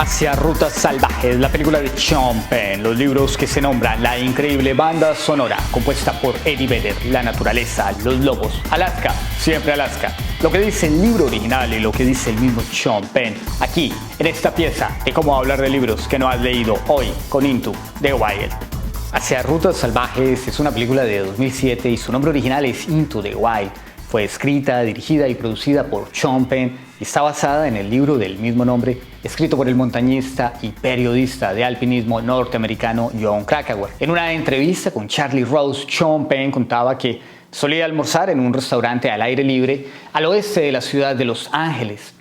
Hacia Rutas Salvajes, la película de Sean Penn, los libros que se nombran, la increíble banda sonora compuesta por Eddie Vedder, la naturaleza, los lobos, Alaska, siempre Alaska, lo que dice el libro original y lo que dice el mismo Sean Penn, aquí, en esta pieza de cómo hablar de libros que no has leído hoy con Into the Wild. Hacia Rutas Salvajes es una película de 2007 y su nombre original es Into the Wild. Fue escrita, dirigida y producida por Sean Penn y está basada en el libro del mismo nombre, escrito por el montañista y periodista de alpinismo norteamericano Jon Krakauer. En una entrevista con Charlie Rose, Sean Penn contaba que solía almorzar en un restaurante al aire libre al oeste de la ciudad de Los Ángeles.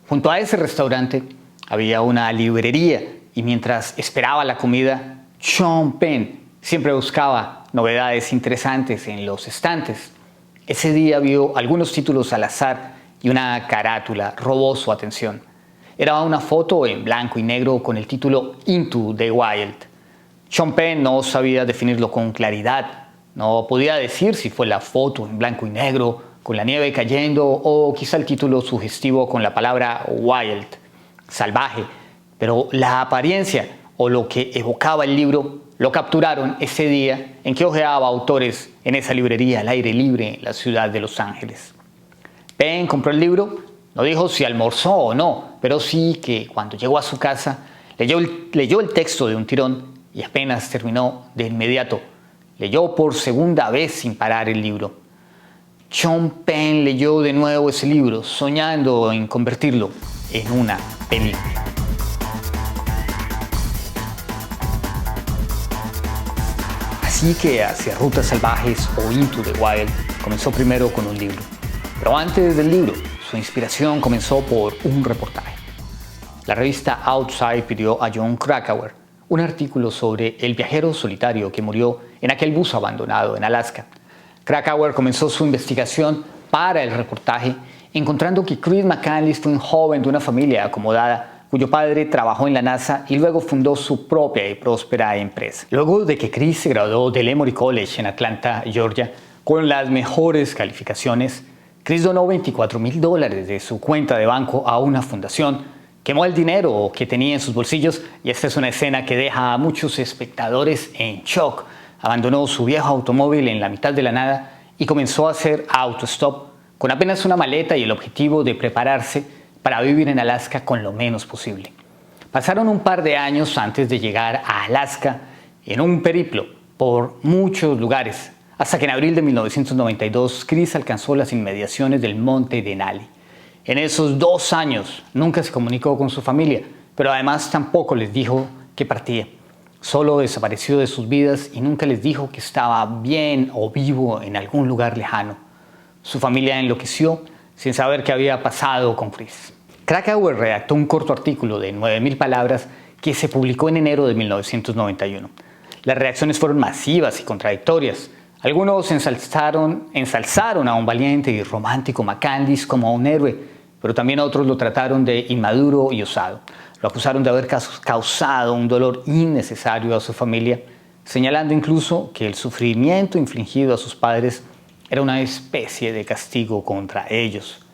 Junto a ese restaurante había una librería y mientras esperaba la comida, Sean Penn siempre buscaba novedades interesantes en los estantes. Ese día vio algunos títulos al azar y una carátula robó su atención. Era una foto en blanco y negro con el título Into the Wild. Sean Penn no sabía definirlo con claridad. No podía decir si fue la foto en blanco y negro, con la nieve cayendo, o quizá el título sugestivo con la palabra wild, salvaje. Pero la apariencia o lo que evocaba el libro lo capturaron ese día en que hojeaba autores en esa librería al aire libre en la ciudad de Los Ángeles. Penn compró el libro, no dijo si almorzó o no, pero sí que cuando llegó a su casa leyó el texto de un tirón y apenas terminó de inmediato. Leyó por segunda vez sin parar el libro. Sean Penn leyó de nuevo ese libro, soñando en convertirlo en una película. Así que Hacia Rutas Salvajes o Into the Wild comenzó primero con un libro. Pero antes del libro, su inspiración comenzó por un reportaje. La revista Outside pidió a Jon Krakauer un artículo sobre el viajero solitario que murió en aquel bus abandonado en Alaska. Krakauer comenzó su investigación para el reportaje encontrando que Chris McCandless fue un joven de una familia acomodada cuyo padre trabajó en la NASA y luego fundó su propia y próspera empresa. Luego de que Chris se graduó del Emory College en Atlanta, Georgia, con las mejores calificaciones, Chris donó $24,000 de su cuenta de banco a una fundación, quemó el dinero que tenía en sus bolsillos y esta es una escena que deja a muchos espectadores en shock. Abandonó su viejo automóvil en la mitad de la nada y comenzó a hacer autostop con apenas una maleta y el objetivo de prepararse para vivir en Alaska con lo menos posible. Pasaron un par de años antes de llegar a Alaska en un periplo por muchos lugares, hasta que en abril de 1992 Chris alcanzó las inmediaciones del monte Denali. En esos 2 años nunca se comunicó con su familia, pero además tampoco les dijo que partía. Solo desapareció de sus vidas y nunca les dijo que estaba bien o vivo en algún lugar lejano. Su familia enloqueció sin saber qué había pasado con Chris. Krakauer redactó un corto artículo de 9,000 palabras que se publicó en enero de 1991. Las reacciones fueron masivas y contradictorias. Algunos ensalzaron a un valiente y romántico McCandless como un héroe, pero también otros lo trataron de inmaduro y osado. Lo acusaron de haber causado un dolor innecesario a su familia, señalando incluso que el sufrimiento infligido a sus padres era una especie de castigo contra ellos.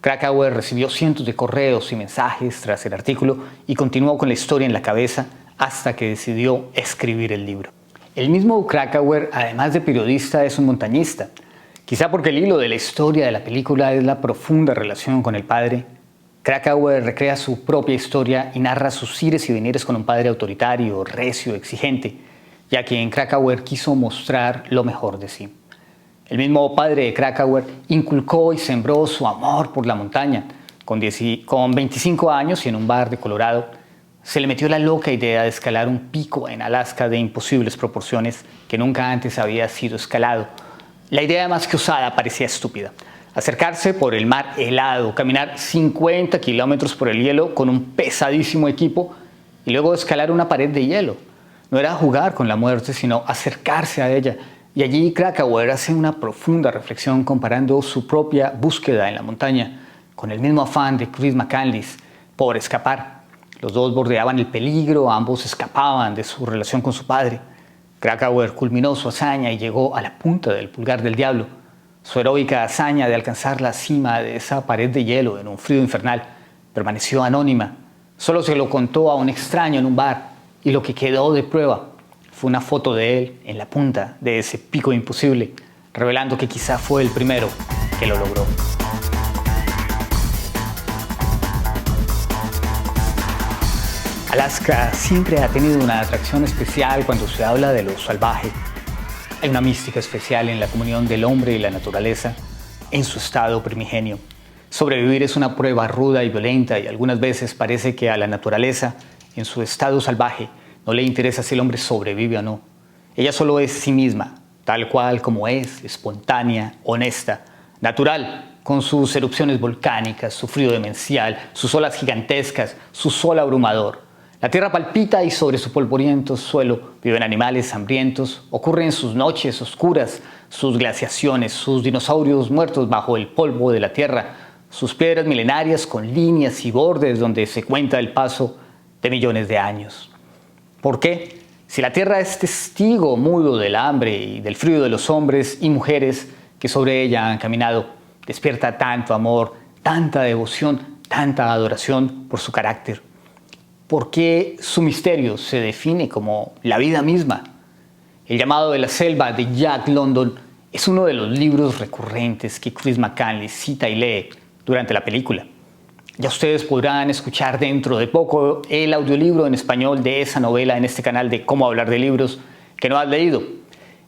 Krakauer recibió cientos de correos y mensajes tras el artículo y continuó con la historia en la cabeza hasta que decidió escribir el libro. El mismo Krakauer, además de periodista, es un montañista. Quizá porque el hilo de la historia de la película es la profunda relación con el padre, Krakauer recrea su propia historia y narra sus ires y venires con un padre autoritario, recio, exigente, ya que en Krakauer quiso mostrar lo mejor de sí. El mismo padre de Krakauer inculcó y sembró su amor por la montaña. Con 25 años y en un bar de Colorado, se le metió la loca idea de escalar un pico en Alaska de imposibles proporciones que nunca antes había sido escalado. La idea más que osada parecía estúpida. Acercarse por el mar helado, caminar 50 kilómetros por el hielo con un pesadísimo equipo y luego escalar una pared de hielo. No era jugar con la muerte, sino acercarse a ella. Y allí Krakauer hace una profunda reflexión comparando su propia búsqueda en la montaña con el mismo afán de Chris McCandless por escapar. Los dos bordeaban el peligro, ambos escapaban de su relación con su padre. Krakauer culminó su hazaña y llegó a la punta del pulgar del diablo. Su heroica hazaña de alcanzar la cima de esa pared de hielo en un frío infernal permaneció anónima. Solo se lo contó a un extraño en un bar y lo que quedó de prueba fue una foto de él en la punta de ese pico imposible, revelando que quizá fue el primero que lo logró. Alaska siempre ha tenido una atracción especial cuando se habla de lo salvaje. Hay una mística especial en la comunión del hombre y la naturaleza en su estado primigenio. Sobrevivir es una prueba ruda y violenta y algunas veces parece que a la naturaleza, en su estado salvaje, no le interesa si el hombre sobrevive o no. Ella solo es sí misma, tal cual como es, espontánea, honesta, natural, con sus erupciones volcánicas, su frío demencial, sus olas gigantescas, su sol abrumador. La tierra palpita y sobre su polvoriento suelo viven animales hambrientos, ocurren sus noches oscuras, sus glaciaciones, sus dinosaurios muertos bajo el polvo de la tierra, sus piedras milenarias con líneas y bordes donde se cuenta el paso de millones de años. ¿Por qué? Si la tierra es testigo mudo del hambre y del frío de los hombres y mujeres que sobre ella han caminado, despierta tanto amor, tanta devoción, tanta adoración por su carácter. ¿Por qué su misterio se define como la vida misma? El llamado de la selva de Jack London es uno de los libros recurrentes que Chris McCandless cita y lee durante la película. Ya ustedes podrán escuchar dentro de poco el audiolibro en español de esa novela en este canal de Cómo hablar de libros que no has leído.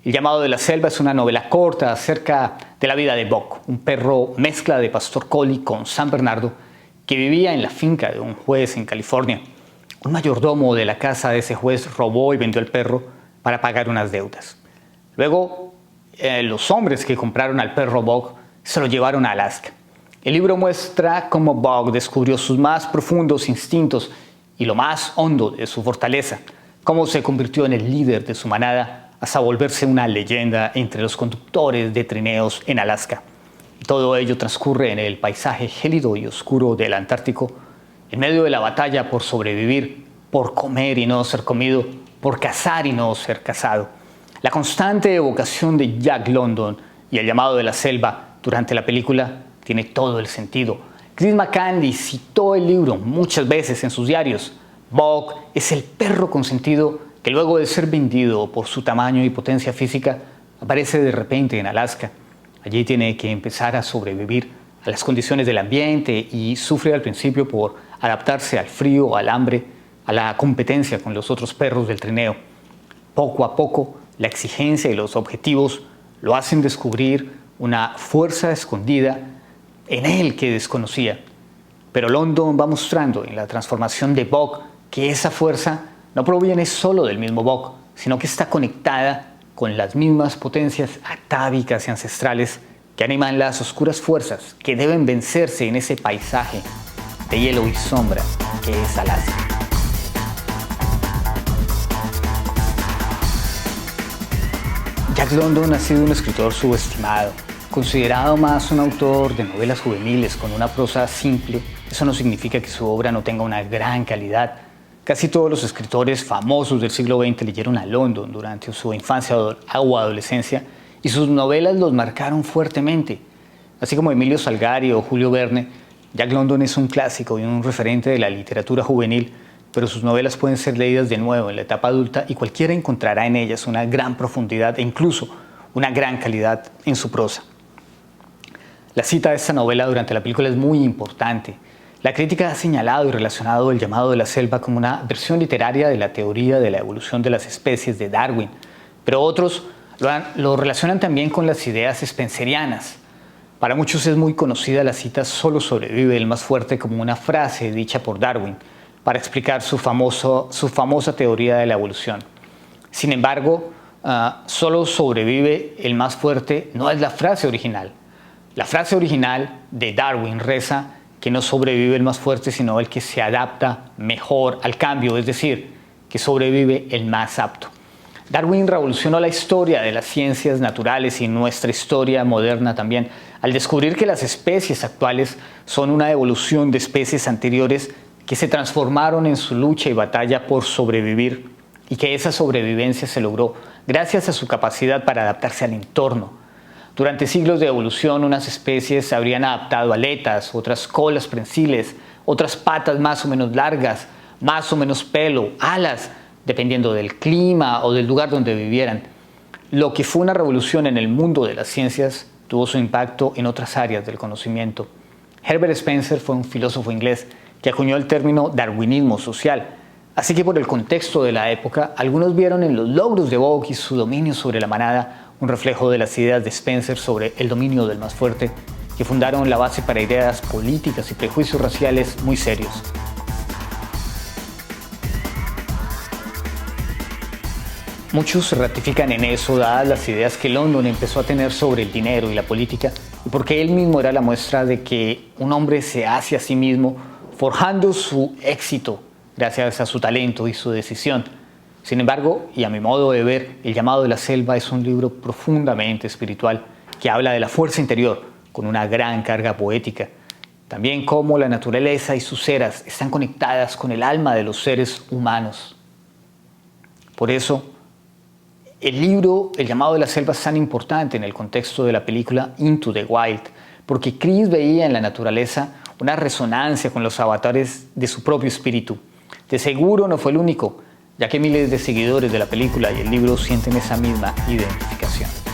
El llamado de la selva es una novela corta acerca de la vida de Buck, un perro mezcla de pastor collie con San Bernardo que vivía en la finca de un juez en California. Un mayordomo de la casa de ese juez robó y vendió el perro para pagar unas deudas. Luego, los hombres que compraron al perro Buck se lo llevaron a Alaska. El libro muestra cómo Buck descubrió sus más profundos instintos y lo más hondo de su fortaleza, cómo se convirtió en el líder de su manada hasta volverse una leyenda entre los conductores de trineos en Alaska. Y todo ello transcurre en el paisaje gélido y oscuro del Antártico, en medio de la batalla por sobrevivir, por comer y no ser comido, por cazar y no ser cazado. La constante evocación de Jack London y el llamado de la selva durante la película tiene todo el sentido. Chris McCandless citó el libro muchas veces en sus diarios. Buck es el perro consentido que luego de ser vendido por su tamaño y potencia física, aparece de repente en Alaska. Allí tiene que empezar a sobrevivir a las condiciones del ambiente y sufre al principio por adaptarse al frío, al hambre, a la competencia con los otros perros del trineo. Poco a poco, la exigencia y los objetivos lo hacen descubrir una fuerza escondida en él que desconocía. Pero London va mostrando en la transformación de Buck que esa fuerza no proviene solo del mismo Buck, sino que está conectada con las mismas potencias atávicas y ancestrales que animan las oscuras fuerzas que deben vencerse en ese paisaje de hielo y sombra que es Alaska. Jack London ha sido un escritor subestimado, considerado más un autor de novelas juveniles con una prosa simple. Eso no significa que su obra no tenga una gran calidad. Casi todos los escritores famosos del siglo XX leyeron a London durante su infancia o adolescencia y sus novelas los marcaron fuertemente. Así como Emilio Salgari o Julio Verne, Jack London es un clásico y un referente de la literatura juvenil, pero sus novelas pueden ser leídas de nuevo en la etapa adulta y cualquiera encontrará en ellas una gran profundidad e incluso una gran calidad en su prosa. La cita de esta novela durante la película es muy importante. La crítica ha señalado y relacionado el llamado de la selva como una versión literaria de la teoría de la evolución de las especies de Darwin, pero otros lo relacionan también con las ideas spencerianas. Para muchos es muy conocida la cita "solo sobrevive el más fuerte" como una frase dicha por Darwin para explicar su famosa teoría de la evolución. Sin embargo, "solo sobrevive el más fuerte" no es la frase original. La frase original de Darwin reza que no sobrevive el más fuerte, sino el que se adapta mejor al cambio, es decir, que sobrevive el más apto. Darwin revolucionó la historia de las ciencias naturales y nuestra historia moderna también, al descubrir que las especies actuales son una evolución de especies anteriores que se transformaron en su lucha y batalla por sobrevivir, y que esa sobrevivencia se logró gracias a su capacidad para adaptarse al entorno. Durante siglos de evolución, unas especies se habrían adaptado a aletas, otras colas prensiles, otras patas más o menos largas, más o menos pelo, alas, dependiendo del clima o del lugar donde vivieran. Lo que fue una revolución en el mundo de las ciencias tuvo su impacto en otras áreas del conocimiento. Herbert Spencer fue un filósofo inglés que acuñó el término darwinismo social. Así que por el contexto de la época, algunos vieron en los logros de Vogue y su dominio sobre la manada un reflejo de las ideas de Spencer sobre el dominio del más fuerte, que fundaron la base para ideas políticas y prejuicios raciales muy serios. Muchos se ratifican en eso, dadas las ideas que London empezó a tener sobre el dinero y la política, y porque él mismo era la muestra de que un hombre se hace a sí mismo, forjando su éxito gracias a su talento y su decisión. Sin embargo, y a mi modo de ver, El llamado de la selva es un libro profundamente espiritual que habla de la fuerza interior, con una gran carga poética. También cómo la naturaleza y sus eras están conectadas con el alma de los seres humanos. Por eso, el libro El llamado de la selva es tan importante en el contexto de la película Into the Wild, porque Chris veía en la naturaleza una resonancia con los avatares de su propio espíritu. De seguro no fue el único, ya que miles de seguidores de la película y el libro sienten esa misma identificación.